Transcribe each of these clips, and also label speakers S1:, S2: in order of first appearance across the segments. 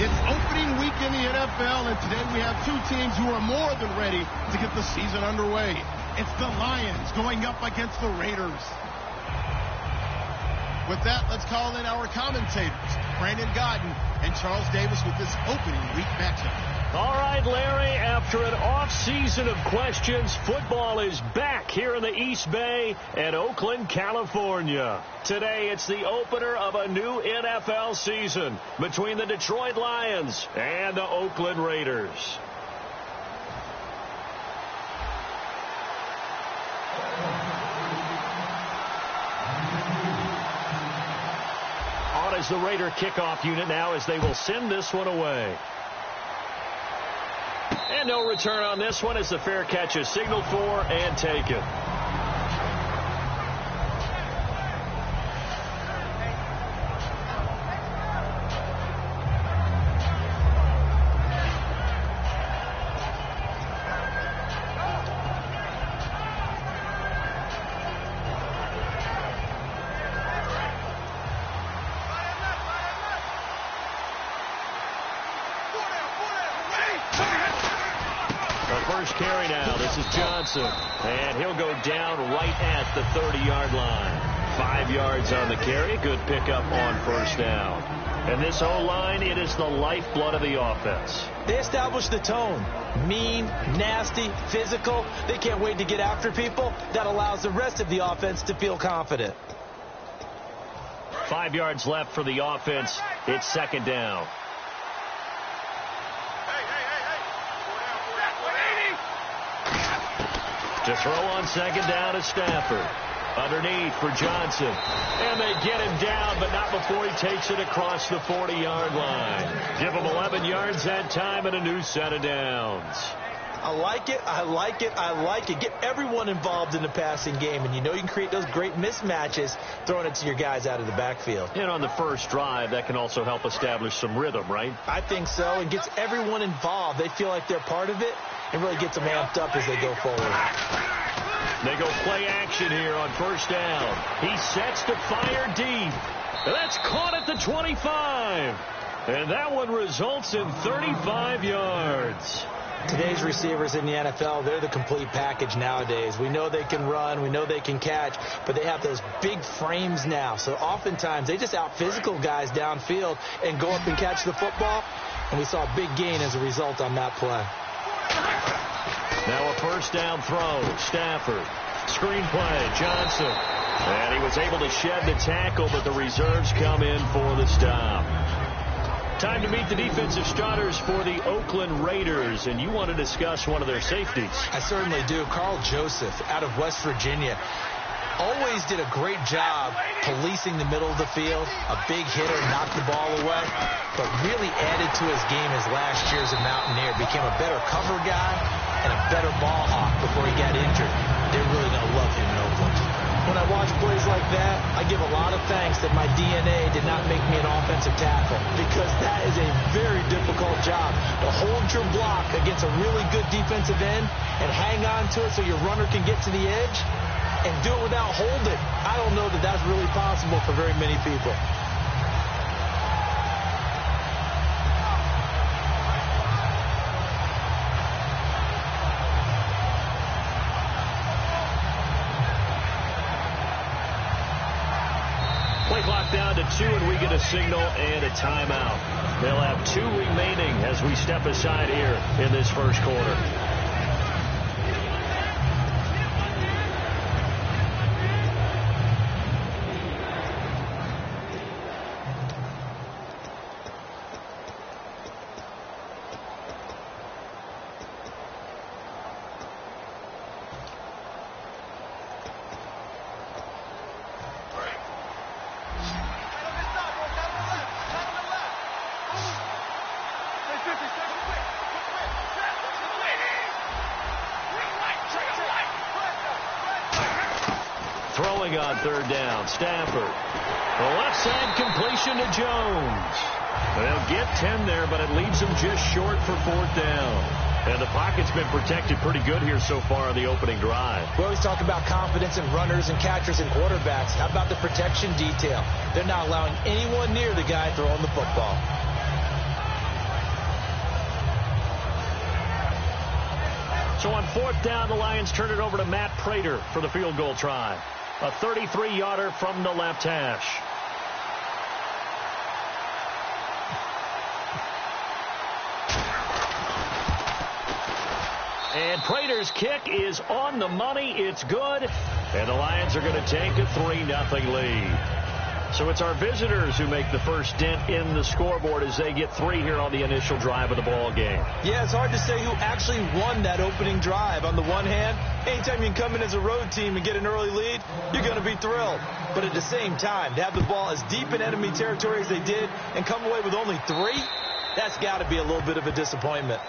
S1: It's opening week in the NFL, and today we have two teams who are more than ready to get the season underway. It's the Lions going up against the Raiders. With that, let's call in our commentators, Brandon Godden and Charles Davis, with this opening week matchup.
S2: All right, Larry, after an off-season of questions, football is back here in the East Bay at Oakland, California. Today, it's the opener of a new NFL season between the Detroit Lions and the Oakland Raiders. On is the Raider kickoff unit now as they will send this one away. And no return on this one as the fair catch is signaled for and taken. First carry now. This is Johnson. And he'll go down right at the 30-yard line. 5 yards on the carry. Good pickup on first down. And this O-line, it is the lifeblood of the offense.
S3: They establish the tone. Mean, nasty, physical. They can't wait to get after people. That allows the rest of the offense to feel confident.
S2: 5 yards left for the offense. It's second down. To throw on second down is Stafford. Underneath for Johnson. And they get him down, but not before he takes it across the 40-yard line. Give him 11 yards that time and a new set of downs.
S3: I like it, I like it, I like it. Get everyone involved in the passing game, and you know you can create those great mismatches throwing it to your guys out of the backfield.
S2: And on the first drive, that can also help establish some rhythm, right?
S3: I think so, and gets everyone involved. They feel like they're part of it, and really gets them amped up as they go forward.
S2: They go play action here on first down. He sets to fire deep. That's caught at the 25. And that one results in 35 yards.
S3: Today's receivers in the NFL, they're the complete package nowadays. We know they can run, we know they can catch, but they have those big frames now. So oftentimes they just out-physical guys downfield and go up and catch the football. And we saw a big gain as a result on that play.
S2: Now a first down throw. Stafford. Screen play. Johnson. And he was able to shed the tackle, but the reserves come in for the stop. Time to meet the defensive starters for the Oakland Raiders, and you want to discuss one of their safeties.
S3: I certainly do. Carl Joseph out of West Virginia. Always did a great job policing the middle of the field. A big hitter, knocked the ball away, but really added to his game his last year as a Mountaineer. Became a better cover guy and a better ball hawk before he got injured. They're really going to love him in Oakland. When I watch plays like that, I give a lot of thanks that my DNA did not make me an offensive tackle, because that is a very difficult job to hold your block against a really good defensive end and hang on to it so your runner can get to the edge and do it without holding. I don't know that that's really possible for very many people.
S2: Play clock down to 2, and we get a signal and a timeout. They'll have 2 remaining as we step aside here in this first quarter. Throwing on third down, Stafford. The left side completion to Jones. They'll get 10 there, but it leaves them just short for fourth down. And the pocket's been protected pretty good here so far on the opening drive.
S3: We always talk about confidence in runners and catchers and quarterbacks. How about the protection detail? They're not allowing anyone near the guy throwing the football.
S2: So on 4th down, the Lions turn it over to Matt Prater for the field goal try. A 33-yarder from the left hash. And Prater's kick is on the money. It's good. And the Lions are going to take a 3-0 lead. So it's our visitors who make the first dent in the scoreboard as they get 3 here on the initial drive of the ball game.
S3: Yeah, it's hard to say who actually won that opening drive. On the one hand, anytime you can come in as a road team and get an early lead, you're going to be thrilled. But at the same time, to have the ball as deep in enemy territory as they did and come away with only 3, that's got to be a little bit of a disappointment.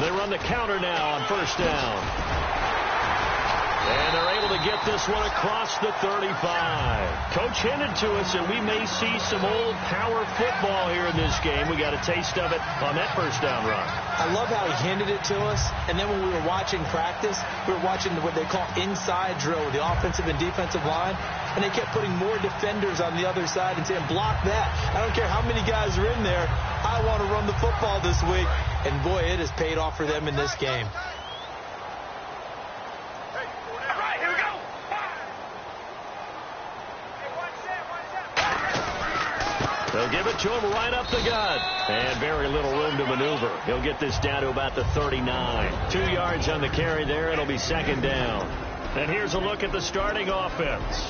S2: They run the counter now on 1st down. And they're able to get this one across the 35. Coach hinted to us that we may see some old power football here in this game. We got a taste of it on that 1st down run.
S3: I love how he hinted it to us. And then when we were watching practice, we were watching what they call inside drill with the offensive and defensive line. And they kept putting more defenders on the other side and saying, block that. I don't care how many guys are in there. I want to run the football this week. And, boy, it has paid off for them in this game.
S2: They'll give it to him right up the gut. And very little room to maneuver. He'll get this down to about the 39. 2 yards on the carry there. It'll be 2nd down. And here's a look at the starting offense.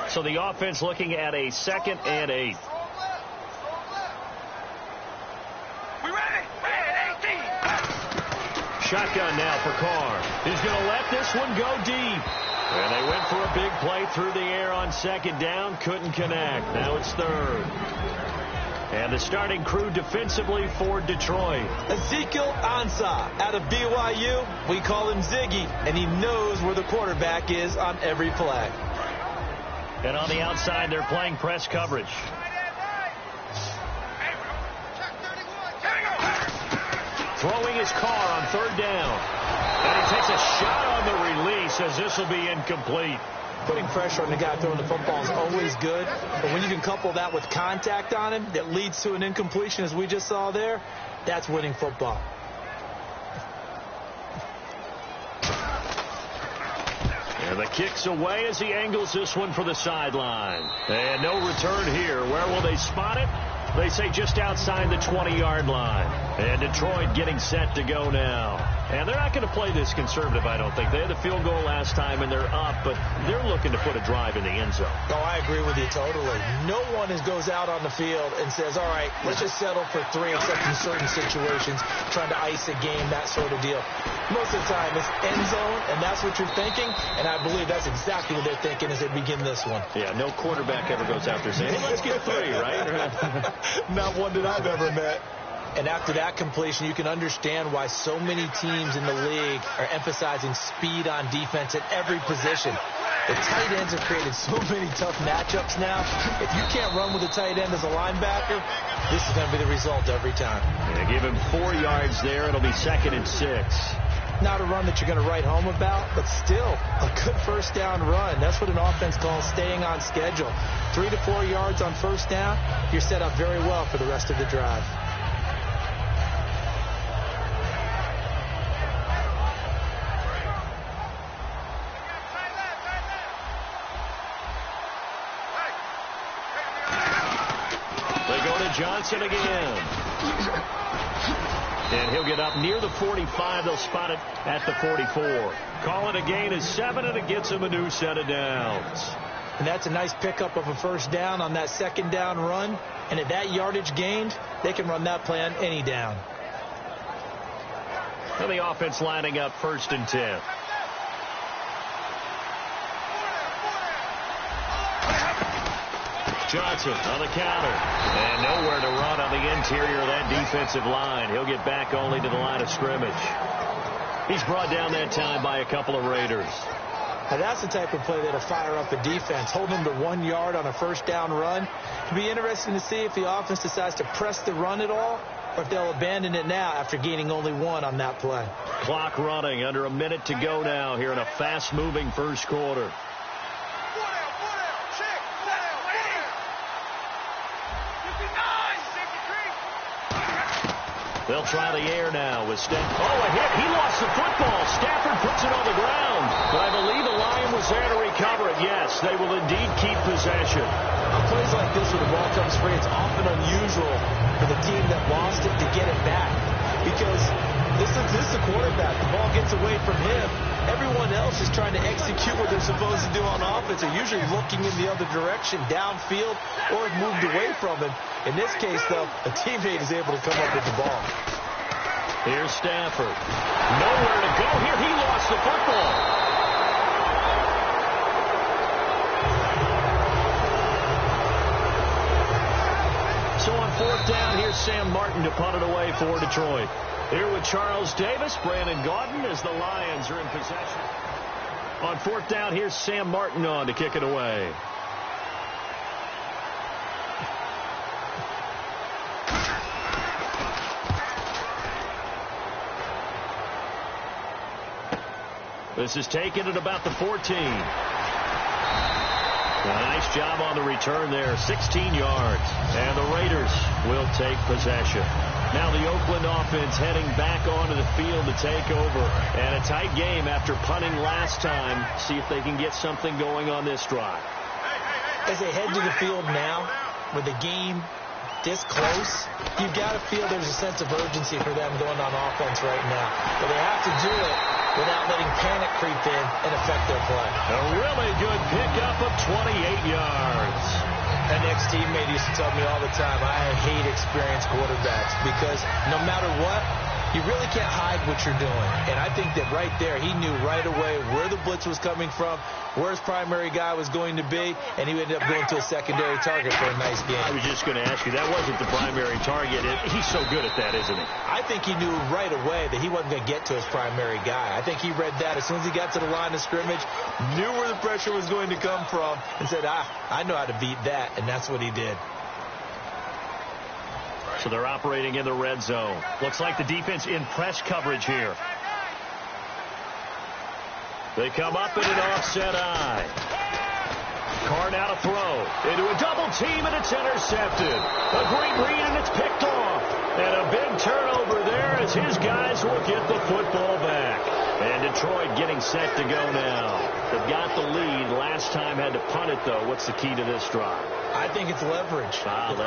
S2: So the offense looking at a 2nd and 8.
S4: We ready? 18.
S2: Shotgun now for Carr. He's going to let this one go deep. And they went for a big play through the air on 2nd down. Couldn't connect. Now it's 3rd. And the starting crew defensively for Detroit.
S3: Ezekiel Ansah out of BYU. We call him Ziggy, and he knows where the quarterback is on every play.
S2: And on the outside, they're playing press coverage. Throwing his Carr on 3rd down. And he takes a shot on the release as this will be incomplete.
S3: Putting pressure on the guy throwing the football is always good. But when you can couple that with contact on him that leads to an incompletion, as we just saw there, that's winning football.
S2: And the kick's away as he angles this one for the sideline. And no return here. Where will they spot it? They say just outside the 20-yard line. And Detroit getting set to go now. And they're not going to play this conservative, I don't think. They had the field goal last time, and they're up, but they're looking to put a drive in the end zone.
S3: Oh, I agree with you totally. No one goes out on the field and says, all right, let's just settle for 3 except in certain situations, trying to ice a game, that sort of deal. Most of the time, it's end zone, and that's what you're thinking, and I believe that's exactly what they're thinking as they begin this one.
S2: Yeah, no quarterback ever goes out there saying, hey, let's get 3, right?
S3: Not one that I've ever met. And after that completion, you can understand why so many teams in the league are emphasizing speed on defense at every position. The tight ends have created so many tough matchups now. If you can't run with a tight end as a linebacker, this is going to be the result every time.
S2: Yeah, give him 4 yards there. It'll be 2nd and 6.
S3: Not a run that you're going to write home about, but still a good 1st down run. That's what an offense calls staying on schedule. 3 to 4 yards on 1st down, you're set up very well for the rest of the drive.
S2: Johnson again. And he'll get up near the 45. They'll spot it at the 44. Call it a gain of 7, and it gets him a new set of downs.
S3: And that's a nice pickup of a first down on that second down run. And at that yardage gained, they can run that play on any down.
S2: And the offense lining up 1st and 10. Johnson on the counter. And nowhere to run on the interior of that defensive line. He'll get back only to the line of scrimmage. He's brought down that time by a couple of Raiders.
S3: Now that's the type of play that'll fire up a defense. Hold them to 1 yard on a first down run. It'll be interesting to see if the offense decides to press the run at all, or if they'll abandon it now after gaining only 1 on that play.
S2: Clock running, under a minute to go now here in a fast-moving first quarter. They'll try the air now with Stafford. Oh, a hit. He lost the football. Stafford puts it on the ground. But I believe the Lion was there to recover it. Yes, they will indeed keep possession.
S3: On plays like this where the ball comes free, it's often unusual for the team that lost it to get it back. Because this is the quarterback. The ball gets away from him. Everyone else is trying to execute what they're supposed to do on offense. They're usually looking in the other direction, downfield, or have moved away from him. In this case, though, a teammate is able to come up with the ball.
S2: Here's Stafford. Nowhere to go here. He lost the football. So on 4th down, here's Sam Martin to punt it away for Detroit. Here with Charles Davis, Brandon Gaudin as the Lions are in possession. On 4th down, here's Sam Martin on to kick it away. This is taken at about the 14. Nice job on the return there, 16 yards. And the Raiders will take possession. Now the Oakland offense heading back onto the field to take over. And a tight game after punting last time. See if they can get something going on this drive.
S3: As they head to the field now, with the game this close, you've got to feel there's a sense of urgency for them going on offense right now. But they have to do it without letting panic creep in and affect their play.
S2: A really good pickup of 28 yards.
S3: An ex-teammate used to tell me all the time, I hate experienced quarterbacks because no matter what, you really can't hide what you're doing. And I think that right there, he knew right away where the blitz was coming from, where his primary guy was going to be, and he ended up going to a secondary target for a nice game.
S2: I was just going to ask you, that wasn't the primary target. He's so good at that, isn't he?
S3: I think he knew right away that he wasn't going to get to his primary guy. I think he read that as soon as he got to the line of scrimmage, knew where the pressure was going to come from, and said, I know how to beat that, and that's what he did.
S2: So they're operating in the red zone. Looks like the defense in press coverage here. They come up in an offset eye. Carr now to throw. Into a double team, and it's intercepted. A great read, and it's picked off. And a big turnover there as his guys will get the football back. And Detroit getting set to go now. They've got the lead. Last time had to punt it, though. What's the key to this drive?
S3: I think it's leverage.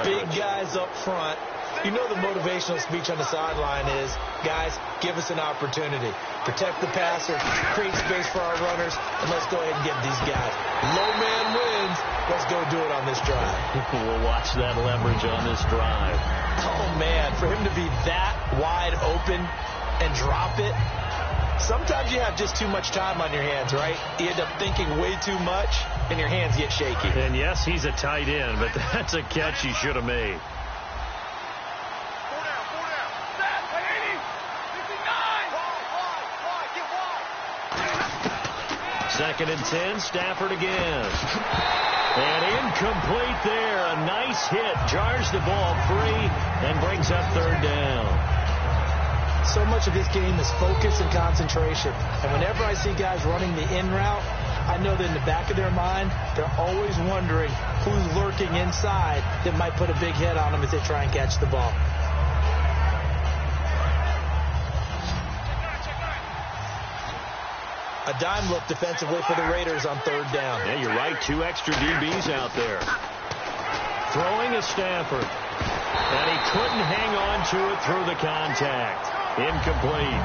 S3: Big guys up front. You know the motivational speech on the sideline is, guys, give us an opportunity. Protect the passer, create space for our runners, and let's go ahead and get these guys. Low man wins. Let's go do it on this drive.
S2: We'll watch that leverage on this drive.
S3: Oh, man, for him to be that wide open and drop it, sometimes you have just too much time on your hands, right? You end up thinking way too much, and your hands get shaky.
S2: And, yes, he's a tight end, but that's a catch he should have made. 2nd and 10, Stafford again. And incomplete there. A nice hit. Jars the ball free and brings up 3rd down.
S3: So much of this game is focus and concentration. And whenever I see guys running the in route, I know that in the back of their mind, they're always wondering who's lurking inside that might put a big hit on them as they try and catch the ball. A dime look defensively for the Raiders on 3rd down.
S2: Yeah, you're right. 2 extra DBs out there. Throwing is Stafford. And he couldn't hang on to it through the contact. Incomplete.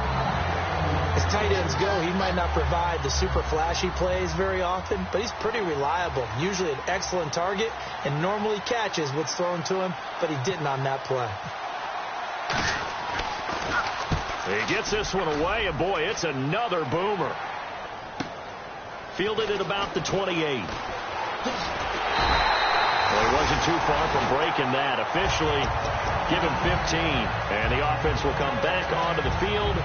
S3: As tight ends go, he might not provide the super flashy plays very often, but he's pretty reliable, usually an excellent target, and normally catches what's thrown to him, but he didn't on that play.
S2: He gets this one away, and boy, it's another boomer. Fielded at about the 28. Well, he wasn't too far from breaking that. Officially, give him 15. And the offense will come back onto the field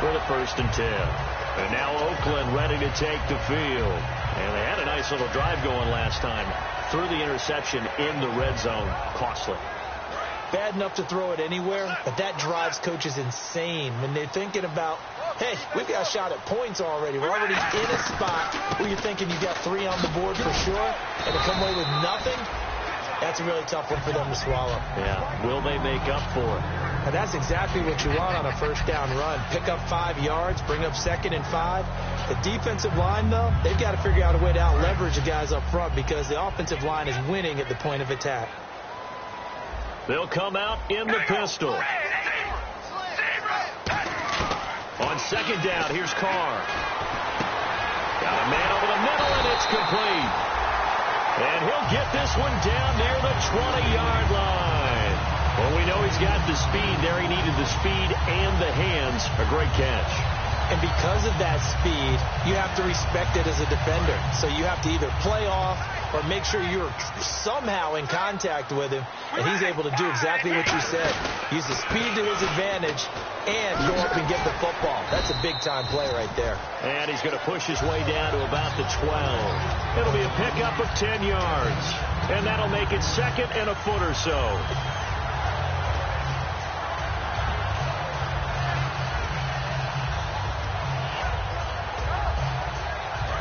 S2: for the 1st and 10. And now Oakland ready to take the field. And they had a nice little drive going last time. Threw the interception in the red zone. Costly.
S3: Bad enough to throw it anywhere, but that drives coaches insane when they're thinking about, hey, we've got a shot at points already. We're already in a spot where you're thinking you've got 3 on the board for sure, and to come away with nothing, that's a really tough one for them to swallow.
S2: Yeah, will they make up for it?
S3: And that's exactly what you want on a 1st down run. Pick up 5 yards, bring up 2nd and 5. The defensive line, though, they've got to figure out a way to out-leverage the guys up front because the offensive line is winning at the point of attack.
S2: They'll come out in the pistol. On 2nd down, here's Carr. Got a man over the middle, and it's complete. And he'll get this one down near the 20-yard line. Well, we know he's got the speed there. He needed the speed and the hands. A great catch.
S3: And because of that speed, you have to respect it as a defender. So you have to either play off or make sure you're somehow in contact with him. And he's able to do exactly what you said. Use the speed to his advantage and go up and get the football. That's a big-time play right there.
S2: And he's going to push his way down to about the 12. It'll be a pickup of 10 yards. And that'll make it 2nd and a foot or so.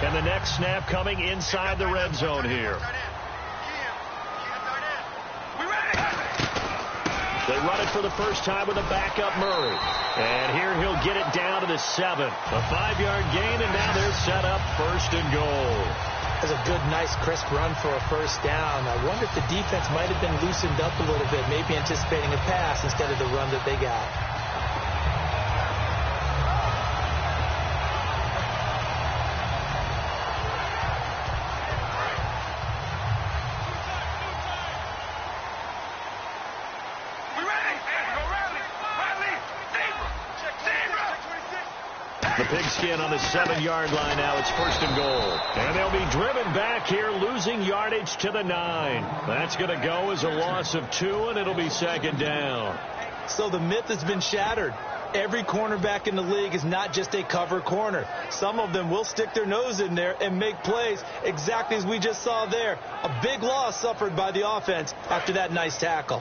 S2: And the next snap coming inside the red zone here. They run it for the first time with a backup Murray. And here he'll get it down to the 7. A 5-yard gain, and now they're set up 1st and goal.
S3: That's a good, nice, crisp run for a 1st down. I wonder if the defense might have been loosened up a little bit, maybe anticipating a pass instead of the run that they got.
S2: The pigskin on the 7-yard line now. It's 1st and goal. And they'll be driven back here, losing yardage to the 9. That's going to go as a loss of 2, and it'll be 2nd down.
S3: So the myth has been shattered. Every cornerback in the league is not just a cover corner. Some of them will stick their nose in there and make plays exactly as we just saw there. A big loss suffered by the offense after that nice tackle.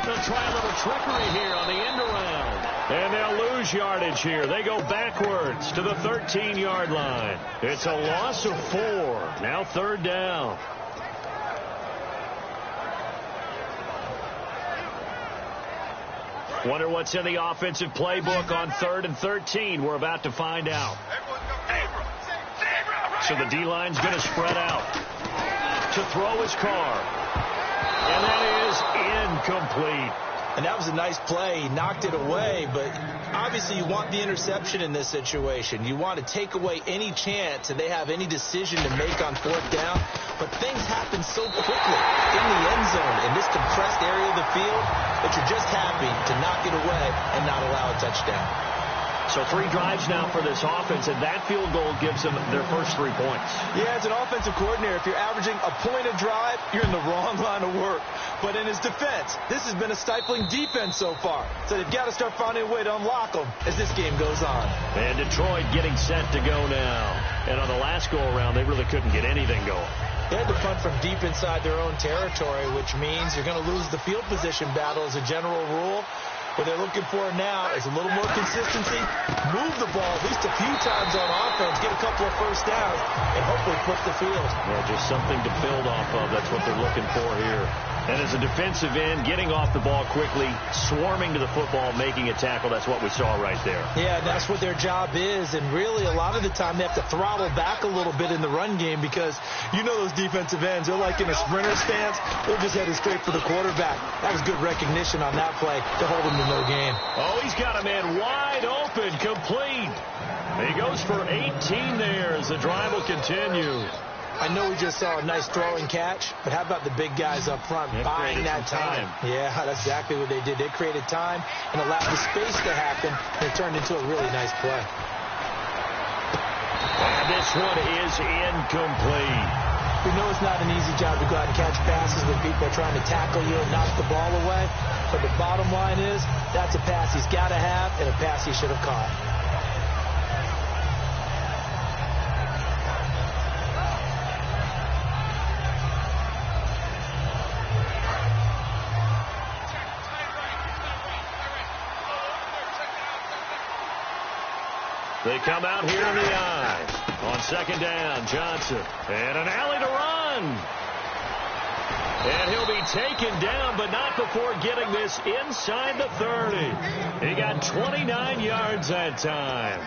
S2: They'll try a little trickery here on the end around. And they'll lose yardage here. They go backwards to the 13-yard line. It's a loss of 4. Now 3rd down. Wonder what's in the offensive playbook on 3rd and 13. We're about to find out. So the D-line's going to spread out. To throw his Carr. And that is incomplete.
S3: And that was a nice play. He knocked it away, but obviously you want the interception in this situation. You want to take away any chance that they have any decision to make on 4th down. But things happen so quickly in the end zone in this compressed area of the field that you're just happy to knock it away and not allow a touchdown.
S2: So 3 drives now for this offense, and that field goal gives them their first 3 points.
S3: Yeah, as an offensive coordinator, if you're averaging a point a drive, you're in the wrong line of work. But in his defense, this has been a stifling defense so far. So they've got to start finding a way to unlock them as this game goes on.
S2: And Detroit getting set to go now. And on the last go-around, they really couldn't get anything going.
S3: They had to punt from deep inside their own territory, which means you're going to lose the field position battle as a general rule. What they're looking for now is a little more consistency, move the ball at least a few times on offense, get a couple of first downs, and hopefully flip the field.
S2: Yeah, just something to build off of. That's what they're looking for here. And as a defensive end, getting off the ball quickly, swarming to the football, making a tackle, that's what we saw right there.
S3: Yeah, that's what their job is. And really, a lot of the time, they have to throttle back a little bit in the run game because you know those defensive ends, they're like in a sprinter stance. They're just headed straight for the quarterback. That was good recognition on that play to hold him to no gain.
S2: Oh, he's got a man wide open, complete. He goes for 18 there as the drive will continue.
S3: I know we just saw a nice throwing catch, but how about the big guys up front buying that time? Yeah, that's exactly what they did. They created time and allowed the space to happen, and it turned into a really nice play.
S2: And this one is incomplete.
S3: We know it's not an easy job to go out and catch passes when people are trying to tackle you and knock the ball away, but the bottom line is that's a pass he's got to have and a pass he should have caught.
S2: They come out here in the eye. On second down, Johnson. And an alley to run. And he'll be taken down, but not before getting this inside the 30. He got 29 yards that time.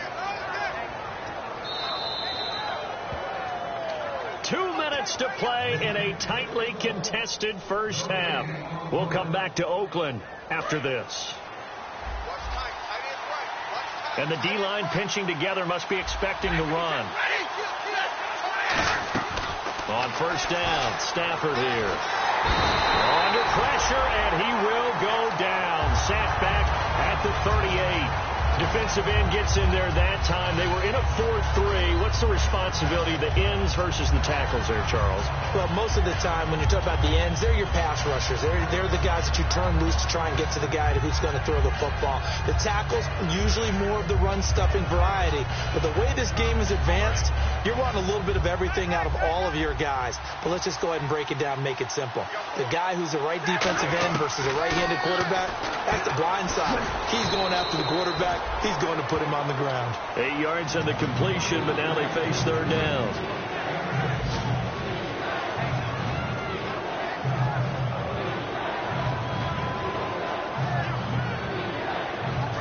S2: 2 minutes to play in a tightly contested first half. We'll come back to Oakland after this. And the D-line pinching together must be expecting to run. On first down, Stafford here. Under pressure, and he will go down. Sat back at the 38. Defensive end gets in there that time. They were in a 4-3. What's the responsibility of the ends versus the tackles there, Charles?
S3: Well, most of the time when you talk about the ends, they're your pass rushers. They're the guys that you turn loose to try and get to the guy who's going to throw the football. The tackles, usually more of the run-stuffing variety. But the way this game is advanced, you're wanting a little bit of everything out of all of your guys. But let's just go ahead and break it down and make it simple. The guy who's a right defensive end versus a right-handed quarterback, that's the blind side. He's going after the quarterback. He's going to put him on the ground.
S2: 8 yards on the completion, but now they face third down.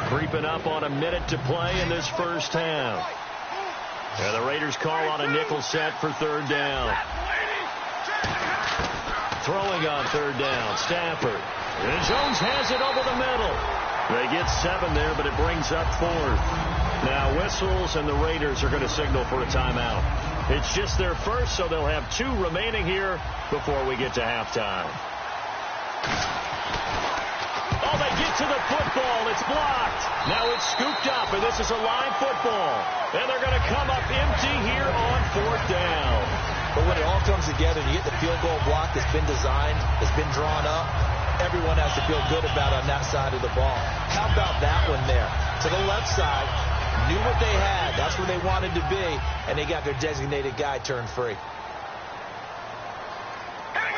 S2: Creeping up on a minute to play in this first half. And the Raiders call on a nickel set for third down. Throwing on third down, Stafford. And Jones has it over the middle. They get 7 there, but it brings up 4th. Now whistles, and the Raiders are going to signal for a timeout. It's just their first, so they'll have 2 remaining here before we get to halftime. Oh, they get to the football. It's blocked. Now it's scooped up, and this is a live football. And they're going to come up empty here on 4th down.
S3: But when it all comes together, you get the field goal block that's been designed, that's been drawn up, everyone has to feel good about on that side of the ball. How about that one there? To the left side, knew what they had. That's where they wanted to be, and they got their designated guy turned free.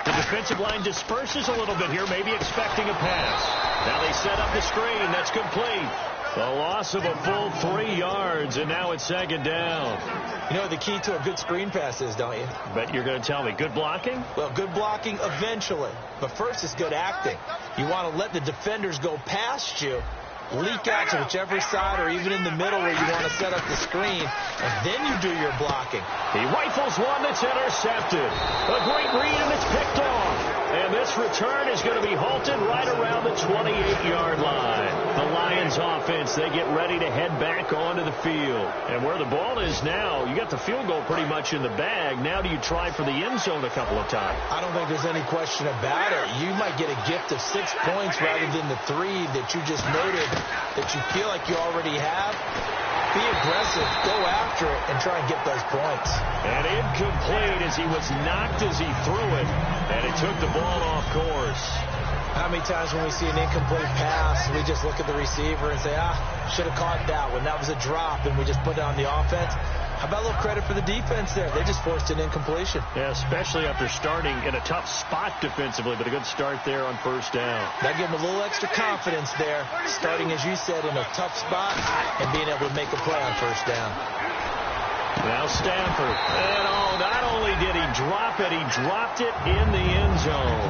S2: The defensive line disperses a little bit here, maybe expecting a pass. Now they set up the screen. That's complete. A loss of a full 3 yards, and now it's second down.
S3: You know what the key to a good screen pass is, don't you?
S2: Bet you're going to tell me. Good blocking?
S3: Well, good blocking eventually. But first it's good acting. You want to let the defenders go past you, leak out to whichever side or even in the middle where you want to set up the screen, and then you do your blocking.
S2: He rifles one that's intercepted. A great read, and it's picked off. And this return is going to be halted right around the 28-yard line. The Lions offense, they get ready to head back onto the field. And where the ball is now, you got the field goal pretty much in the bag. Now do you try for the end zone a couple of times?
S3: I don't think there's any question about it. You might get a gift of 6 points rather than the 3 that you just noted that you feel like you already have. Be aggressive, go after it, and try and get those points.
S2: And incomplete as he was knocked as he threw it, and it took the ball off course.
S3: How many times when we see an incomplete pass, we just look at the receiver and say, should have caught that one. That was a drop, and we just put it on the offense. How about a little credit for the defense there? They just forced an incompletion.
S2: Yeah, especially after starting in a tough spot defensively, but a good start there on first down.
S3: That gave them a little extra confidence there, starting, as you said, in a tough spot and being able to make a play on first down.
S2: Now Stanford. And not only did he drop it, he dropped it in the end zone.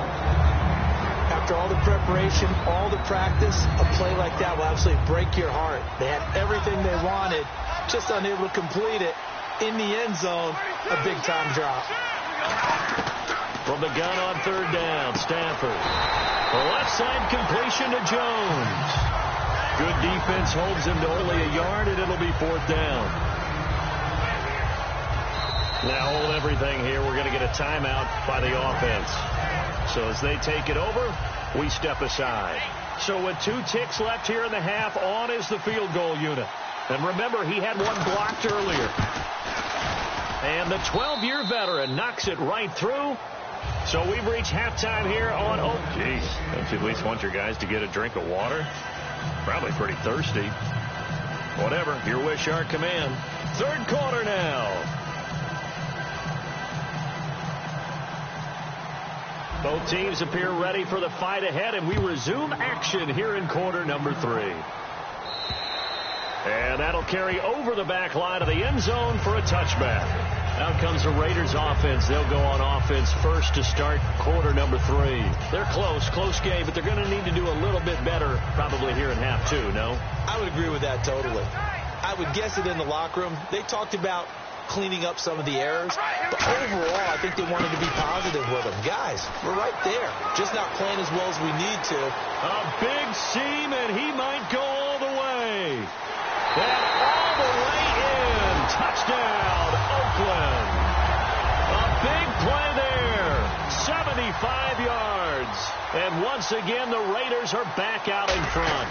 S3: After all the preparation, all the practice, a play like that will absolutely break your heart. They had everything they wanted, just unable to complete it. In the end zone, a big-time drop.
S2: From the gun on third down, Stanford. The left side completion to Jones. Good defense holds him to only a yard, and it'll be fourth down. Now hold everything here. We're going to get a timeout by the offense. So as they take it over, we step aside. So with 2 ticks left here in the half, on is the field goal unit. And remember, he had one blocked earlier. And the 12-year veteran knocks it right through. So we've reached halftime here on... Oh, geez. Don't you at least want your guys to get a drink of water? Probably pretty thirsty. Whatever. Your wish, our command. Third quarter now. Both teams appear ready for the fight ahead, and we resume action here in quarter number 3. And that'll carry over the back line of the end zone for a touchback. Out comes the Raiders offense. They'll go on offense first to start quarter number 3. They're close game, but they're going to need to do a little bit better probably here in half 2, no?
S3: I would agree with that totally. I would guess it in the locker room. They talked about cleaning up some of the errors, but overall, I think they wanted to be positive with them. Guys, we're right there, just not playing as well as we need to.
S2: A big seam, and he might go all the way. And all the way in. Touchdown, Oakland. A big play there. 75 yards. And once again, the Raiders are back out in front.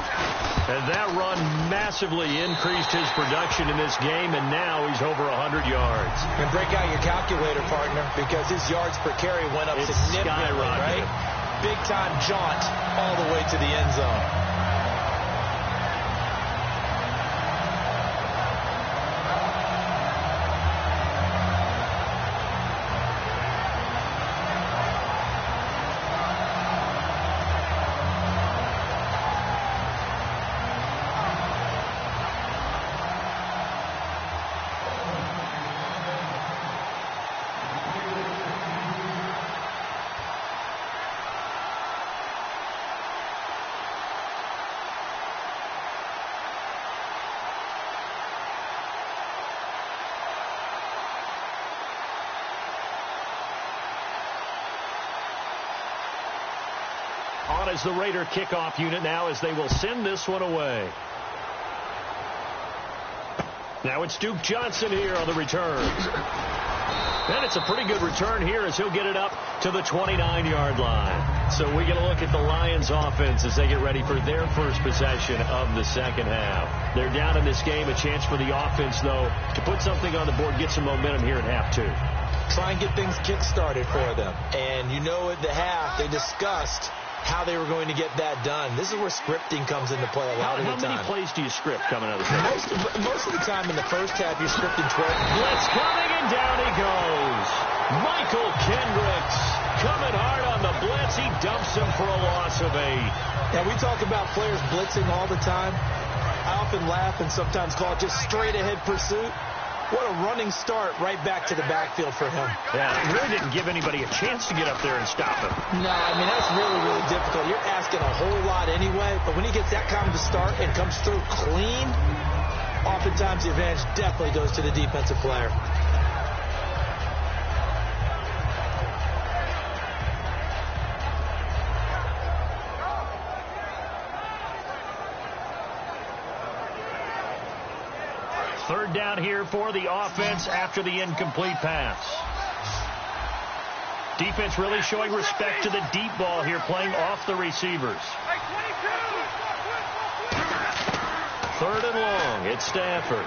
S2: And that run massively increased his production in this game, and now he's over 100 yards.
S3: And break out your calculator, partner, because his yards per carry went up significantly, right? Big-time jaunt all the way to the end zone.
S2: On is the Raider kickoff unit now as they will send this one away. Now it's Duke Johnson here on the return. And it's a pretty good return here as he'll get it up to the 29-yard line. So we get a look at the Lions offense as they get ready for their first possession of the second half. They're down in this game. A chance for the offense, though, to put something on the board, get some momentum here in half 2.
S3: Try and get things kick-started for them. And you know at the half they discussed how they were going to get that done. This is where scripting comes into play a lot of the time.
S2: How many plays do you script coming out of the second?
S3: Most of the time in the first half, you're scripting 12.
S2: Blitz coming, and down he goes. Michael Kendricks coming hard on the blitz. He dumps him for a loss of 8.
S3: Now, we talk about players blitzing all the time. I often laugh and sometimes call it just straight-ahead pursuit. What a running start right back to the backfield for him.
S2: Yeah, it really didn't give anybody a chance to get up there and stop him.
S3: No, I mean, that's really, really difficult. You're asking a whole lot anyway, but when he gets that kind of a start and comes through clean, oftentimes the advantage definitely goes to the defensive player.
S2: Third down here for the offense after the incomplete pass. Defense really showing respect to the deep ball here, playing off the receivers. Third and long. It's Stanford.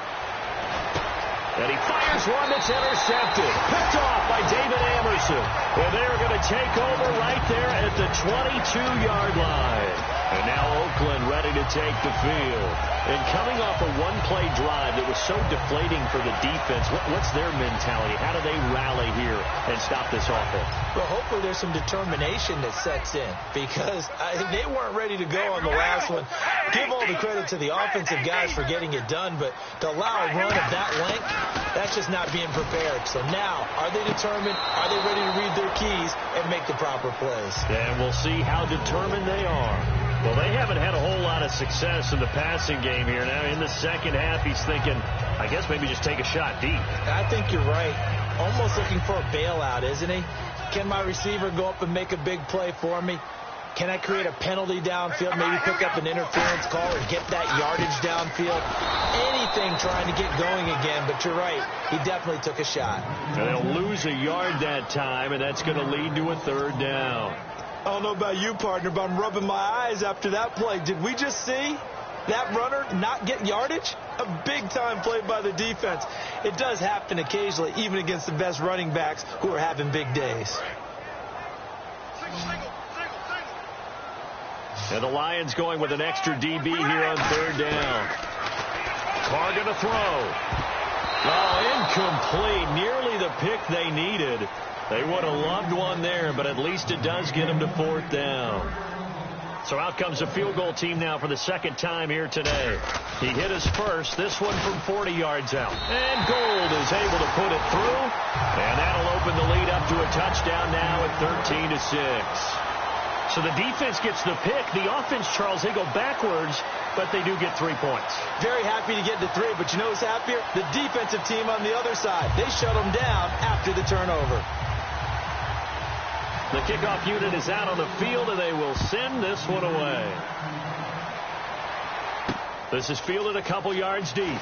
S2: And he fires one that's intercepted. Picked off by David Amerson. And they're going to take over right there at the 22-yard line. And now Oakland ready to take the field. And coming off a one-play drive that was so deflating for the defense, what's their mentality? How do they rally here and stop this offense?
S3: Well, hopefully there's some determination that sets in because they weren't ready to go on the last one. Give all the credit to the offensive guys for getting it done, but to allow a run of that length, that's just not being prepared. So now, are they determined? Are they ready to read their keys and make the proper plays?
S2: And we'll see how determined they are. Well, they haven't had a whole lot of success in the passing game here. Now, in the second half, he's thinking, I guess maybe just take a shot deep.
S3: I think you're right. Almost looking for a bailout, isn't he? Can my receiver go up and make a big play for me? Can I create a penalty downfield, maybe pick up an interference call or get that yardage downfield? Anything trying to get going again, but you're right. He definitely took a shot.
S2: And they'll lose a yard that time, and that's going to lead to a third down.
S3: I don't know about you, partner, but I'm rubbing my eyes after that play. Did we just see that runner not get yardage? A big-time play by the defense. It does happen occasionally, even against the best running backs who are having big days.
S2: And the Lions going with an extra DB here on third down. Carr going to throw. Oh, incomplete. Nearly the pick they needed. They would have loved one there, but at least it does get them to fourth down. So out comes a field goal team now for the second time here today. He hit his first, this one from 40 yards out. And Gold is able to put it through. And that'll open the lead up to a touchdown now at 13-6. So the defense gets the pick. The offense, Charles, they go backwards, but they do get 3 points.
S3: Very happy to get to 3, but you know who's happier? The defensive team on the other side. They shut them down after the turnover.
S2: The kickoff unit is out on the field, and they will send this one away. This is fielded a couple yards deep.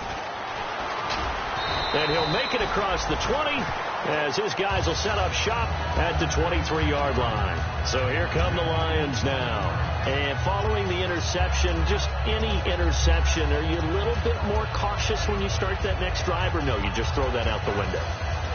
S2: And he'll make it across the 20 as his guys will set up shop at the 23-yard line. So here come the Lions now. And following the interception, just any interception, are you a little bit more cautious when you start that next drive, or no, you just throw that out the window?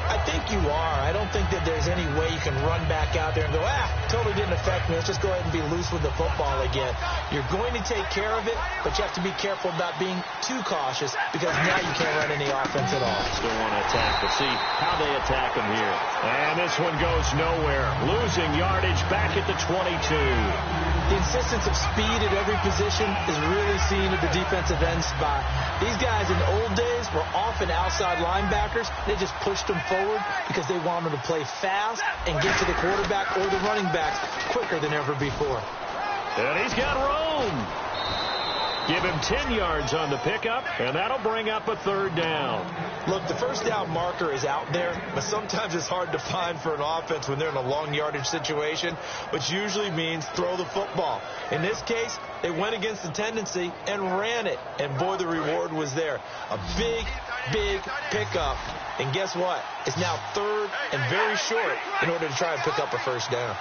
S3: I think you are. I don't think that there's any way you can run back out there and go, totally didn't affect me. Let's just go ahead and be loose with the football again. You're going to take care of it, but you have to be careful about being too cautious because now you can't run any offense at all.
S2: Still want to attack, but see how they attack them here. And this one goes nowhere. Losing yardage back at the 22.
S3: The insistence of speed at every position is really seen at the defensive end spot. These guys in the old days were often outside linebackers. They just pushed them forward because they wanted to play fast and get to the quarterback or the running backs quicker than ever before.
S2: And he's got room. Give him 10 yards on the pickup, and that'll bring up a third down.
S3: Look, the first down marker is out there, but sometimes it's hard to find for an offense when they're in a long yardage situation, which usually means throw the football. In this case, they went against the tendency and ran it, and boy, the reward was there. A big, big pickup, and guess what? It's now third and very short in order to try and pick up a first down.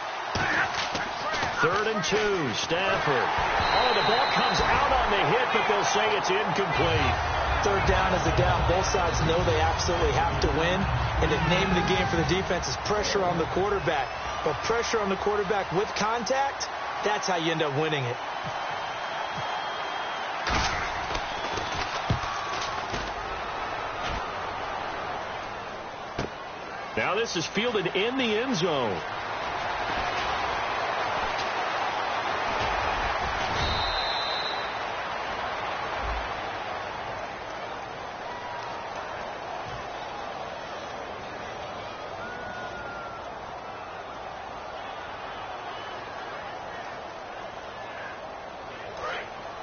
S2: 3rd and 2, Stafford. Oh, the ball comes out on the hit, but they'll say it's incomplete.
S3: Third down is a down. Both sides know they absolutely have to win. And the name of the game for the defense is pressure on the quarterback. But pressure on the quarterback with contact, that's how you end up winning it.
S2: Now this is fielded in the end zone.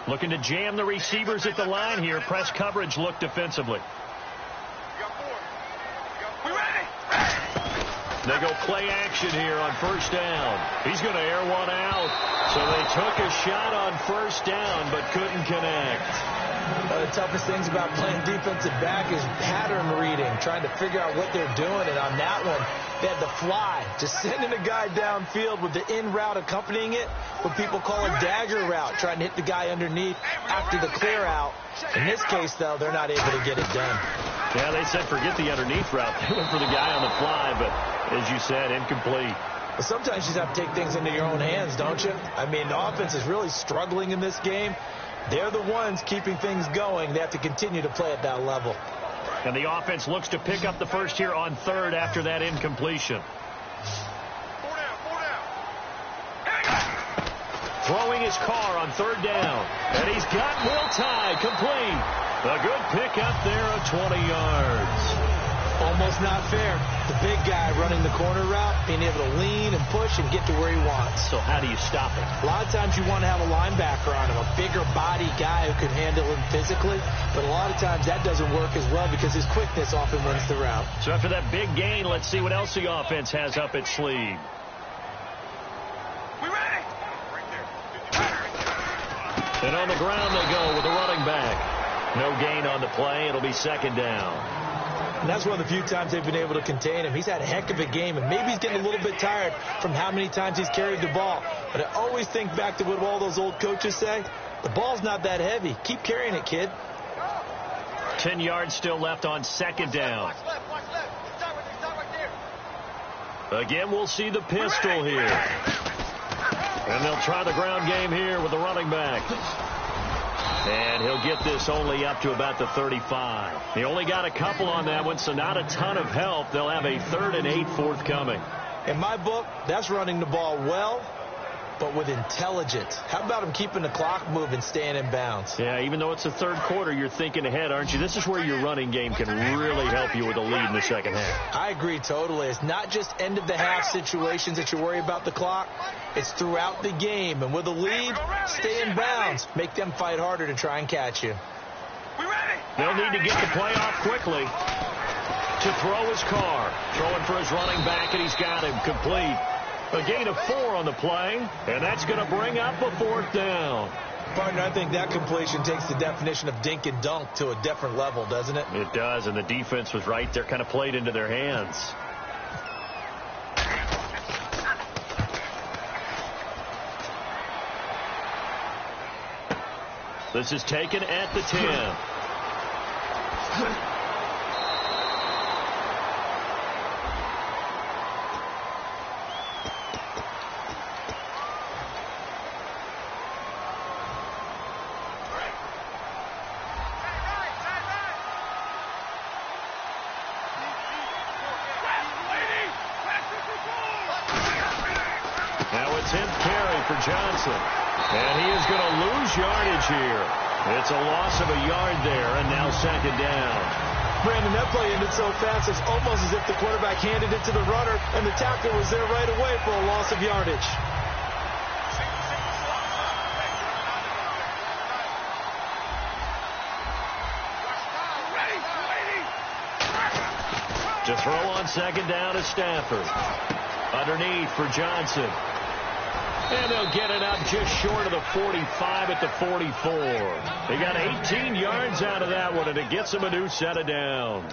S2: Looking to jam the receivers at the line here. Press coverage look defensively. They go play action here on first down. He's going to air one out. So they took a shot on first down but couldn't connect.
S3: One of the toughest things about playing defensive back is pattern reading, trying to figure out what they're doing. And on that one, they had the fly, just sending a guy downfield with the in route accompanying it, what people call a dagger route, trying to hit the guy underneath after the clear out. In this case, though, they're not able to get it done.
S2: Yeah, they said forget the underneath route. They went for the guy on the fly, but as you said, incomplete.
S3: But sometimes you just have to take things into your own hands, don't you? I mean, the offense is really struggling in this game. They're the ones keeping things going. They have to continue to play at that level.
S2: And the offense looks to pick up the first here on third after that incompletion. Throwing his car on third down. And he's got Will Tye complete. A good pickup there of 20 yards.
S3: Almost not fair. The big guy running the corner route, being able to lean and push and get to where he wants.
S2: So how do you stop it?
S3: A lot of times you want to have a linebacker on him, a bigger body guy who can handle him physically. But a lot of times that doesn't work as well because his quickness often wins the route.
S2: So after that big gain, let's see what else the offense has up its sleeve.
S4: We ready?
S2: And on the ground they go with the running back. No gain on the play. It'll be second down.
S3: And that's one of the few times they've been able to contain him. He's had a heck of a game, and maybe he's getting a little bit tired from how many times he's carried the ball. But I always think back to what all those old coaches say. The ball's not that heavy. Keep carrying it, kid.
S2: 10 yards still left on second down.
S4: Watch left. Start right there.
S2: Again, we'll see the pistol here. And they'll try the ground game here with the running back. And he'll get this only up to about the 35. He only got a couple on that one, so not a ton of help. They'll have a 3rd and 8 forthcoming.
S3: In my book, that's running the ball well, but with intelligence. How about him keeping the clock moving, staying in bounds?
S2: Yeah, even though it's the third quarter, you're thinking ahead, aren't you? This is where your running game can really help you with a lead in the second half.
S3: I agree totally. It's not just end-of-the-half situations that you worry about the clock. It's throughout the game. And with a lead, stay in bounds. Make them fight harder to try and catch you.
S4: We ready?
S2: They'll need to get the play off quickly to throw his car. Throwing for his running back, and he's got him complete. A gain of 4 on the play, and that's going to bring up a 4th down.
S3: Partner, I think that completion takes the definition of dink and dunk to a different level, doesn't it?
S2: It does, and the defense was right there, kind of played into their hands. This is taken at the 10. Now it's him carry for Johnson. And he is going to lose yardage here. It's a loss of a yard there, and now second down.
S3: Brandon, that play ended so fast, it's almost as if the quarterback handed it to the runner, and the tackle was there right away for a loss of yardage.
S2: To throw on second down is Stafford. Underneath for Johnson. And they'll get it up just short of the 45 at the 44. They got 18 yards out of that one, and it gets him a new set of downs.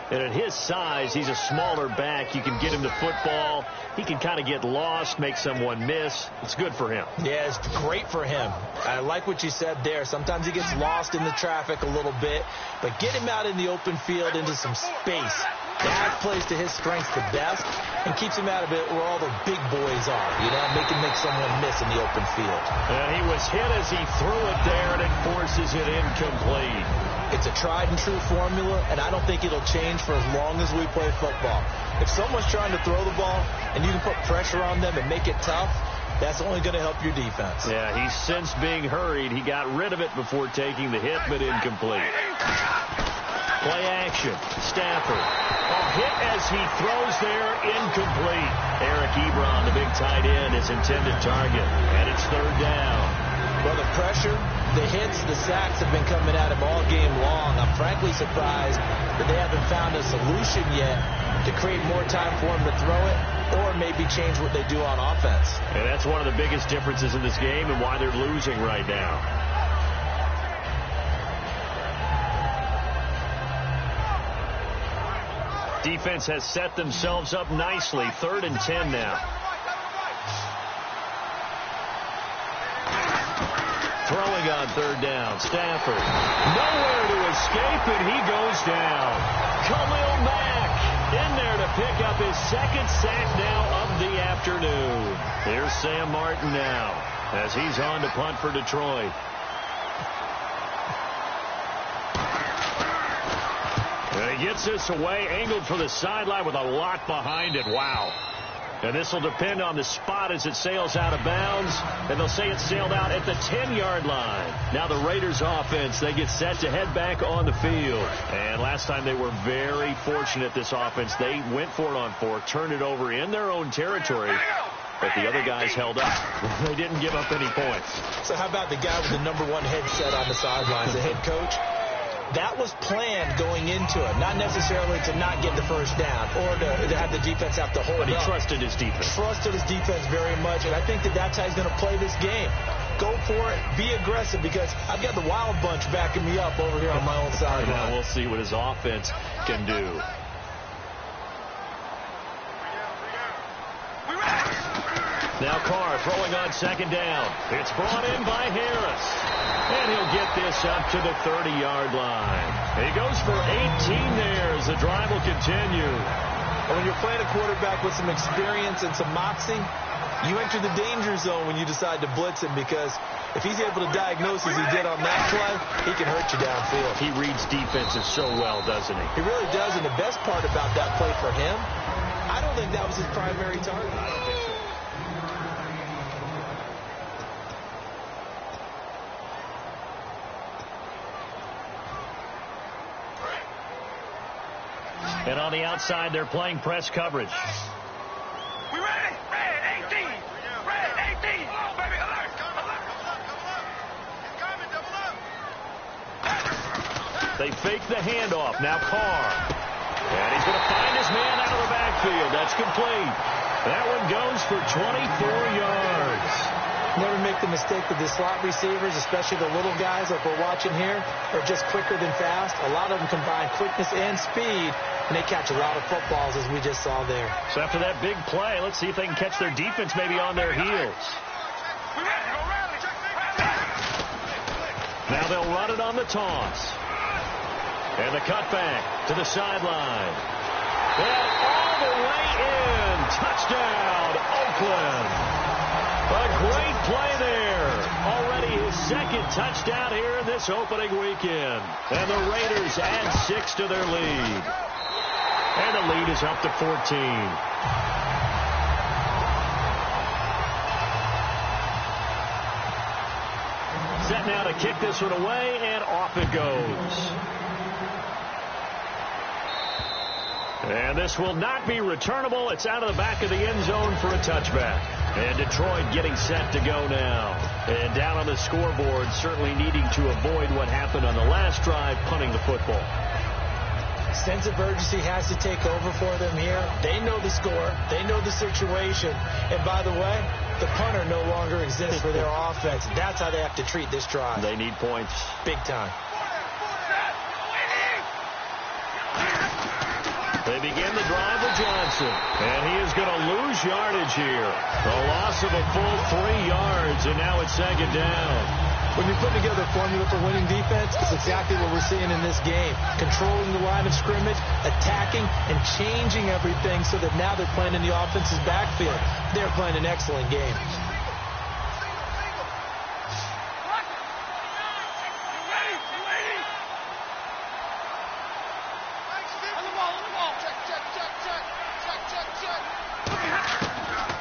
S2: And at his size, he's a smaller back. You can get him the football. He can kind of get lost, make someone miss. It's good for him.
S3: Yeah, it's great for him. I like what you said there. Sometimes he gets lost in the traffic a little bit, but get him out in the open field into some space. That plays to his strengths the best and keeps him out of it where all the big boys are. You know, make him make someone miss in the open field.
S2: And he was hit as he threw it there, and it forces it incomplete.
S3: It's a tried-and-true formula, and I don't think it'll change for as long as we play football. If someone's trying to throw the ball and you can put pressure on them and make it tough, that's only going to help your defense.
S2: Yeah, he's since being hurried. He got rid of it before taking the hit, but incomplete. Play action. Stafford. A hit as he throws there, incomplete. Eric Ebron, the big tight end, his intended target. And it's third down.
S3: Well, the pressure, the hits, the sacks have been coming at him all game long. I'm frankly surprised that they haven't found a solution yet to create more time for him to throw it or maybe change what they do on offense.
S2: And that's one of the biggest differences in this game and why they're losing right now. Defense has set themselves up nicely. 3rd and 10 now. Throwing on third down. Stafford. Nowhere to escape, and he goes down. Khalil Mack in there to pick up his second sack now of the afternoon. Here's Sam Martin now as he's on to punt for Detroit. And he gets this away, angled for the sideline with a lot behind it. Wow. And this will depend on the spot as it sails out of bounds. And they'll say it sailed out at the 10-yard line. Now the Raiders offense, they get set to head back on the field. And last time they were very fortunate, this offense. They went for it on 4, turned it over in their own territory. But the other guys held up. They didn't give up any points.
S3: So how about the guy with the #1 headset on the sidelines, the head coach? That was planned going into it, not necessarily to not get the first down or to have the defense have to hold up.
S2: But he trusted his defense.
S3: Trusted his defense very much, and I think that's how he's going to play this game. Go for it, be aggressive, because I've got the wild bunch backing me up over here on my own sideline.
S2: Now we'll see what his offense can do. Now Carr throwing on second down. It's brought in by Harris. And he'll get this up to the 30-yard line. He goes for 18 there as the drive will continue.
S3: And when you're playing a quarterback with some experience and some moxie, you enter the danger zone when you decide to blitz him, because if he's able to diagnose as he did on that play, he can hurt you downfield.
S2: He reads defenses so well, doesn't he?
S3: He really does, and the best part about that play for him, I don't think that was his primary target. I don't think so.
S2: And on the outside, they're playing press coverage.
S4: We ready? Red 18. Red 18. Oh, baby, alert. Alert. It's coming, double up.
S2: They fake the handoff. Now Carr. And he's going to find his man out of the backfield. That's complete. That one goes for 24 yards.
S3: Never make the mistake that the slot receivers, especially the little guys like we're watching here, are just quicker than fast. A lot of them combine quickness and speed, and they catch a lot of footballs, as we just saw there.
S2: So after that big play, let's see if they can catch their defense maybe on their heels. Now they'll run it on the toss. And the cutback to the sideline. And all the way in. Touchdown, Oakland. A great play there. Already his second touchdown here in this opening weekend. And the Raiders add 6 to their lead. And the lead is up to 14. Set now to kick this one away, and off it goes. And this will not be returnable. It's out of the back of the end zone for a touchback. And Detroit getting set to go now. And down on the scoreboard, certainly needing to avoid what happened on the last drive, punting the football.
S3: Sense of urgency has to take over for them here. They know the score. They know the situation. And by the way, the punter no longer exists for their offense. That's how they have to treat this drive.
S2: They need points.
S3: Big time.
S2: They begin the drive with Johnson. And he is going to lose yardage here. A loss of a full 3 yards, and now it's second down.
S3: When you put together a formula for winning defense, it's exactly what we're seeing in this game. Controlling the line of scrimmage, attacking, and changing everything so that now they're playing in the offense's backfield. They're playing an excellent game.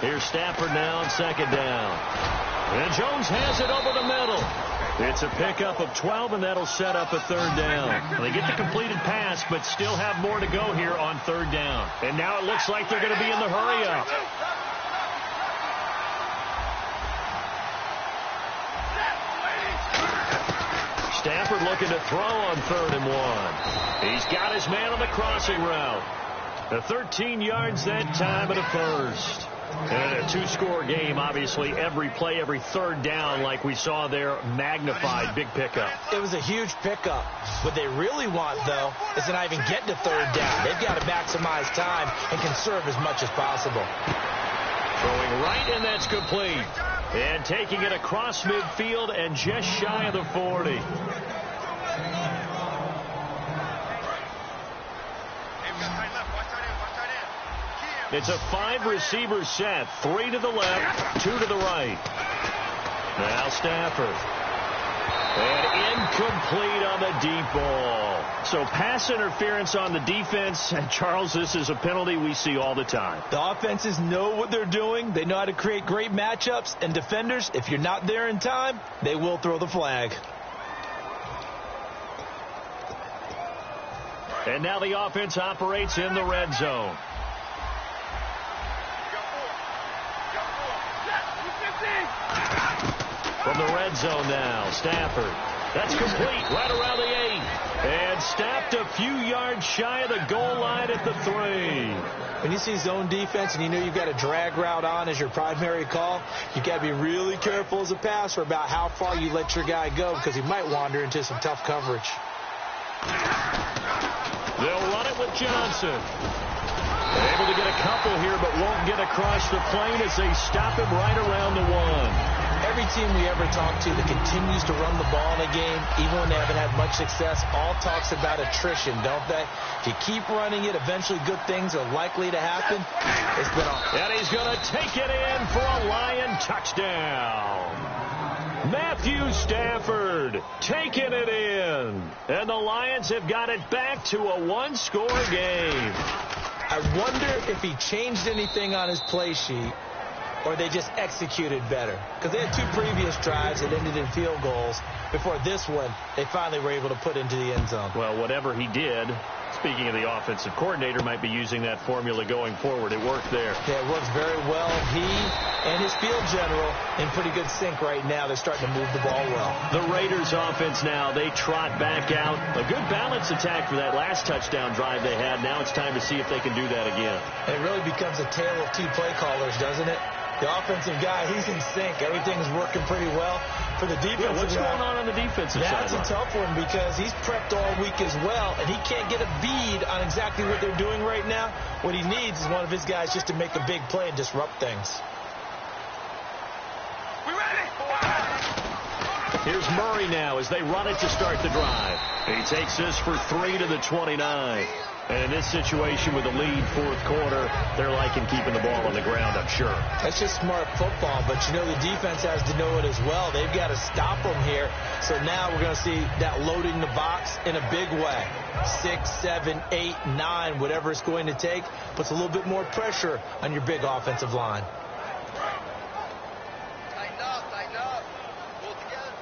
S2: Here's Stafford now on second down. And Jones has it over the middle. It's a pickup of 12, and that'll set up a third down. They get the completed pass, but still have more to go here on third down. And now it looks like they're going to be in the hurry-up. Stafford looking to throw on 3rd and 1. He's got his man on the crossing route. The 13 yards that time at a first. And a 2-score game, obviously, every play, every third down, like we saw there, magnified, big pickup.
S3: It was a huge pickup. What they really want, though, is to not even get to third down. They've got to maximize time and conserve as much as possible.
S2: Throwing right, and that's complete. And taking it across midfield and just shy of the 40. It's a 5-receiver set. 3 to the left, 2 to the right. Now Stafford. And incomplete on the deep ball. So pass interference on the defense. And Charles, this is a penalty we see all the time.
S3: The offenses know what they're doing. They know how to create great matchups. And defenders, if you're not there in time, they will throw the flag.
S2: And now the offense operates in the red zone. From the red zone now, Stafford. That's complete right around the 8. And stopped a few yards shy of the goal line at the 3.
S3: When you see zone defense and you know you've got a drag route on as your primary call, you've got to be really careful as a passer about how far you let your guy go because he might wander into some tough coverage.
S2: They'll run it with Johnson. Able to get a couple here, but won't get across the plane as they stop him right around the 1.
S3: Every team we ever talk to that continues to run the ball in a game, even when they haven't had much success, all talks about attrition, don't they? If you keep running it, eventually good things are likely to happen. It's been
S2: and he's going to take it in for a Lion touchdown. Matthew Stafford taking it in. And the Lions have got it back to a 1-score game.
S3: I wonder if he changed anything on his play sheet or they just executed better. Because they had 2 previous drives that ended in field goals. Before this one, they finally were able to put into the end zone.
S2: Well, whatever he did, speaking of the offensive coordinator, might be using that formula going forward. It worked there.
S3: Yeah, it works very well. He and his field general in pretty good sync right now. They're starting to move the ball well.
S2: The Raiders offense now, they trot back out. A good balance attack for that last touchdown drive they had. Now it's time to see if they can do that again.
S3: It really becomes a tale of 2 play callers, doesn't it? The offensive guy, he's in sync. Everything's working pretty well. For the defensive
S2: guy, what's going on the defensive side?
S3: That's a tough one because he's prepped all week as well, and he can't get a bead on exactly what they're doing right now. What he needs is one of his guys just to make a big play and disrupt things.
S4: We ready?
S2: Here's Murray now as they run it to start the drive. He takes this for 3 to the 29. And in this situation with the lead 4th quarter, they're liking keeping the ball on the ground, I'm sure.
S3: That's just smart football, but you know the defense has to know it as well. They've got to stop them here. So now we're going to see that loading the box in a big way. 6, 7, 8, 9, whatever it's going to take, puts a little bit more pressure on your big offensive line.
S4: Tighten up. Pull together.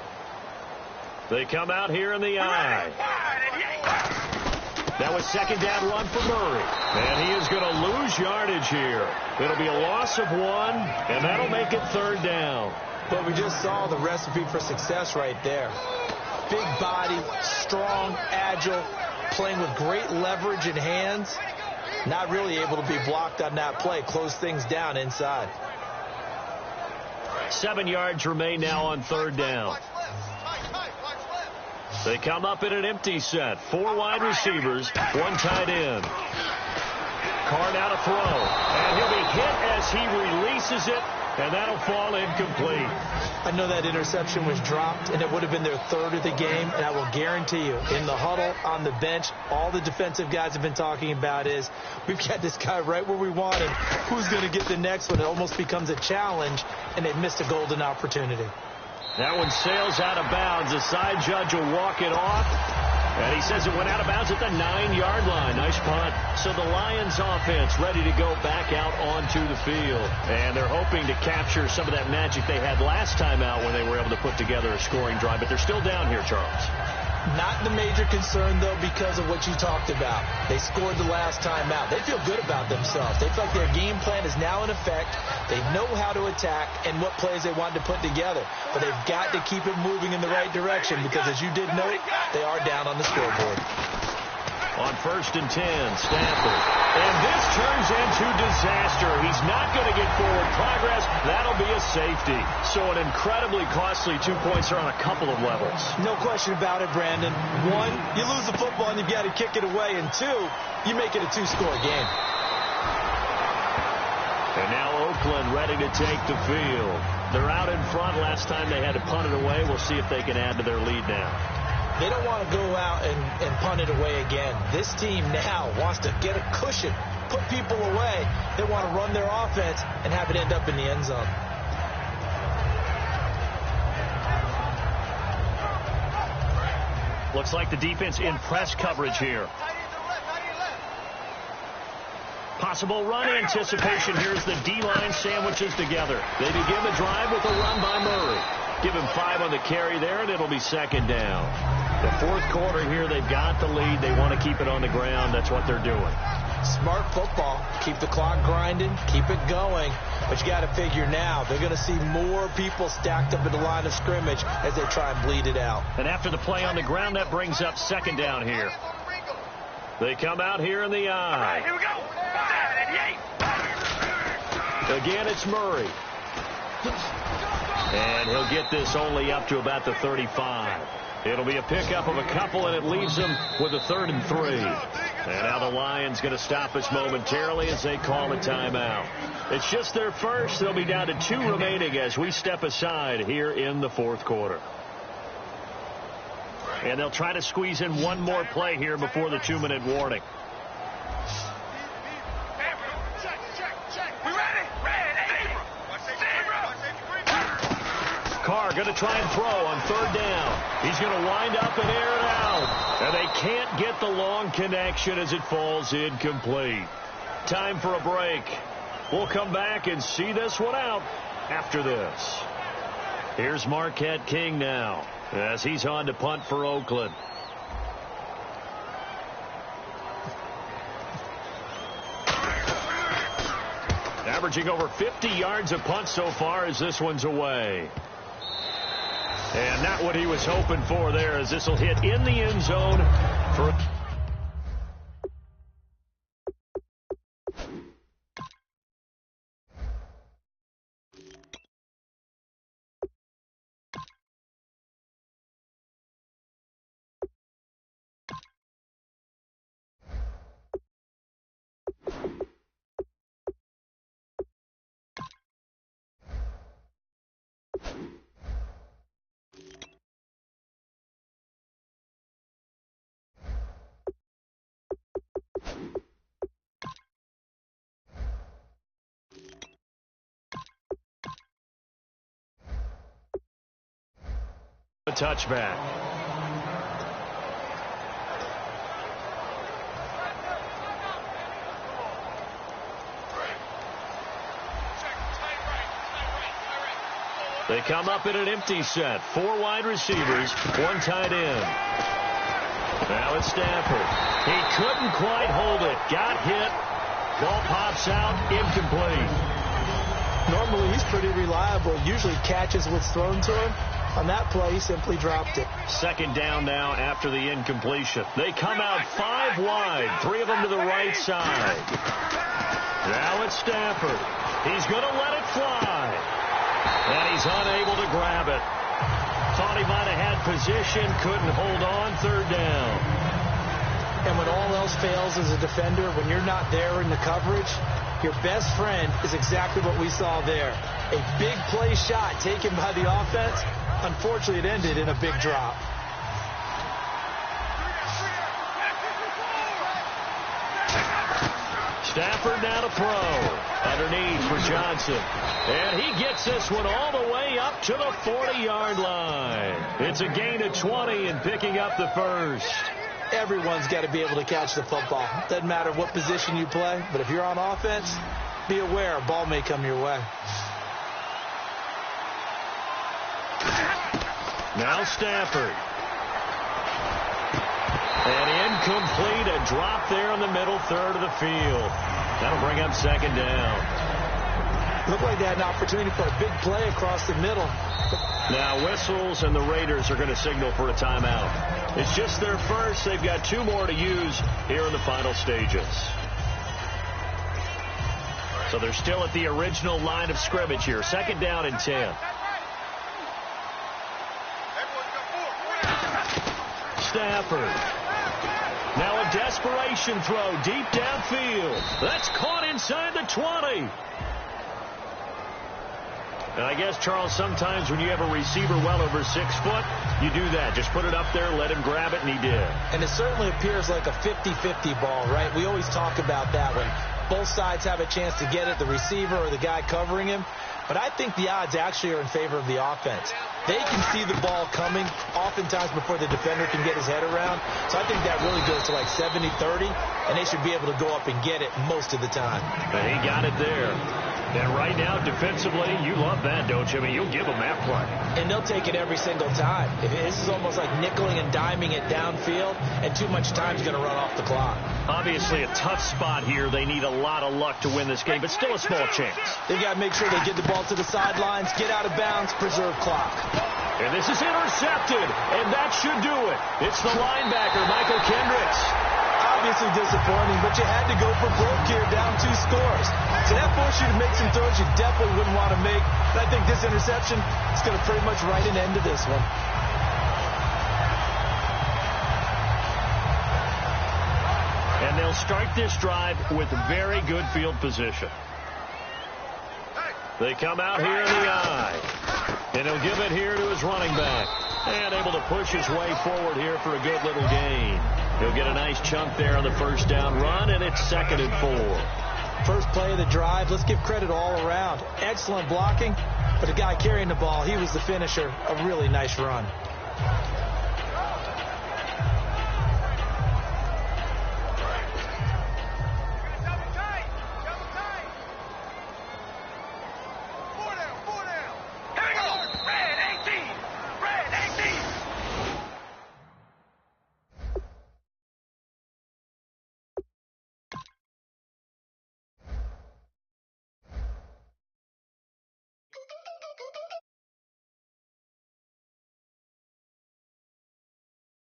S2: They come out here in the eye. That was 2nd down run for Murray. And he is going to lose yardage here. It'll be a loss of 1, and that'll make it 3rd down.
S3: But we just saw the recipe for success right there. Big body, strong, agile, playing with great leverage in hands. Not really able to be blocked on that play. Close things down inside.
S2: 7 yards remain now on 3rd down. They come up in an empty set. 4 wide receivers, 1 tight end. Carr now to throw. And he'll be hit as he releases it, and that'll fall incomplete.
S3: I know that interception was dropped, and it would have been their 3rd of the game, and I will guarantee you, in the huddle, on the bench, all the defensive guys have been talking about is, we've got this guy right where we want him. Who's going to get the next one? It almost becomes a challenge, and they've missed a golden opportunity.
S2: That one sails out of bounds. The side judge will walk it off. And he says it went out of bounds at the 9-yard line. Nice punt. So the Lions offense ready to go back out onto the field. And they're hoping to capture some of that magic they had last time out when they were able to put together a scoring drive. But they're still down here, Charles.
S3: Not the major concern, though, because of what you talked about. They scored the last time out. They feel good about themselves. They feel like their game plan is now in effect. They know how to attack and what plays they want to put together. But they've got to keep it moving in the right direction because, as you did note, they are down on the scoreboard.
S2: On 1st and 10, Stafford. And this turns into disaster. He's not going to get forward progress. That'll be a safety. So an incredibly costly 2 points are on a couple of levels.
S3: No question about it, Brandon. 1, you lose the football and you've got to kick it away. And 2, you make it a 2-score game.
S2: And now Oakland ready to take the field. They're out in front. Last time they had to punt it away. We'll see if they can add to their lead now.
S3: They don't want to go out and punt it away again. This team now wants to get a cushion put people away. They want to run their offense and have it end up in the end zone.
S2: Looks like the defense in press coverage here. Possible run anticipation. Here's the D-line sandwiches together. They begin the drive with a run by Murray. Give him 5 on the carry there, and it'll be second down. The fourth quarter here, they've got the lead. They want to keep it on the ground. That's what they're doing.
S3: Smart football. Keep the clock grinding. Keep it going. But you got to figure now, they're going to see more people stacked up at the line of scrimmage as they try and bleed it out.
S2: And after the play on the ground, that brings up second down here. They come out here in the eye.
S4: All right, here we go.
S2: Again, it's Murray. And he'll get this only up to about the 35. It'll be a pickup of a couple, and it leaves them with a 3rd and 3. And now the Lions going to stop us momentarily as they call a timeout. It's just their first. They'll be down to 2 remaining as we step aside here in the fourth quarter. And they'll try to squeeze in one more play here before the 2-minute warning. Carr going to try and throw on 3rd down. He's going to wind up and air it out. And they can't get the long connection as it falls incomplete. Time for a break. We'll come back and see this one out after this. Here's Marquette King now as he's on to punt for Oakland. Averaging over 50 yards a punt so far as this one's away. And not what he was hoping for there, as this will hit in the end zone for... a touchback. They come up in an empty set. 4 wide receivers, 1 tight end. Now it's Stafford. He couldn't quite hold it. Got hit. Ball pops out. Incomplete.
S3: Normally, he's pretty reliable. Usually catches what's thrown to him. On that play, he simply dropped it.
S2: Second down now after the incompletion. They come out 5 wide. 3 of them to the right side. Now it's Stafford. He's going to let it fly. And he's unable to grab it. Thought he might have had position. Couldn't hold on. 3rd down.
S3: And when all else fails as a defender, when you're not there in the coverage, your best friend is exactly what we saw there. A big play shot taken by the offense. Unfortunately, it ended in a big drop.
S2: Stafford now to throw. Underneath for Johnson. And he gets this one all the way up to the 40-yard line. It's a gain of 20 and picking up the first.
S3: Everyone's got to be able to catch the football. Doesn't matter what position you play, but if you're on offense, be aware a ball may come your way.
S2: Now Stafford. And incomplete. A drop there in the middle 3rd of the field. That'll bring up second down.
S3: Looked like they had an opportunity for a big play across the middle.
S2: Now whistles, and the Raiders are going to signal for a timeout. It's just their first. They've got 2 more to use here in the final stages. So they're still at the original line of scrimmage here. Second down and 10. Stafford. Now a desperation throw deep downfield. That's caught inside the 20. And I guess, Charles, sometimes when you have a receiver well over 6 foot, you do that. Just put it up there, let him grab it, and he did.
S3: And it certainly appears like a 50-50 ball, right? We always talk about that one. Both sides have a chance to get it, the receiver or the guy covering him. But I think the odds actually are in favor of the offense. They can see the ball coming oftentimes before the defender can get his head around. So I think that really goes to like 70-30, and they should be able to go up and get it most of the time.
S2: But he got it there. And right now, defensively, you love that, don't you? I mean, you'll give them that play.
S3: And they'll take it every single time. This is almost like nickeling and diming it downfield, and too much time's going to run off the clock.
S2: Obviously, a tough spot here. They need a lot of luck to win this game, but still a small chance.
S3: They've got to make sure they get the ball to the sidelines, get out of bounds, preserve clock.
S2: And this is intercepted, and that should do it. It's the linebacker, Michael Kendricks.
S3: Obviously disappointing, but you had to go for broke here, down 2 scores. So that forced you to make some throws you definitely wouldn't want to make. But I think this interception is going to pretty much write an end to this one.
S2: And they'll start this drive with very good field position. They come out here in the eye. And he'll give it here to his running back. And able to push his way forward here for a good little gain. He'll get a nice chunk there on the first down run, and it's 2nd and 4.
S3: First play of the drive, let's give credit all around. Excellent blocking, but the guy carrying the ball, he was the finisher. A really nice run.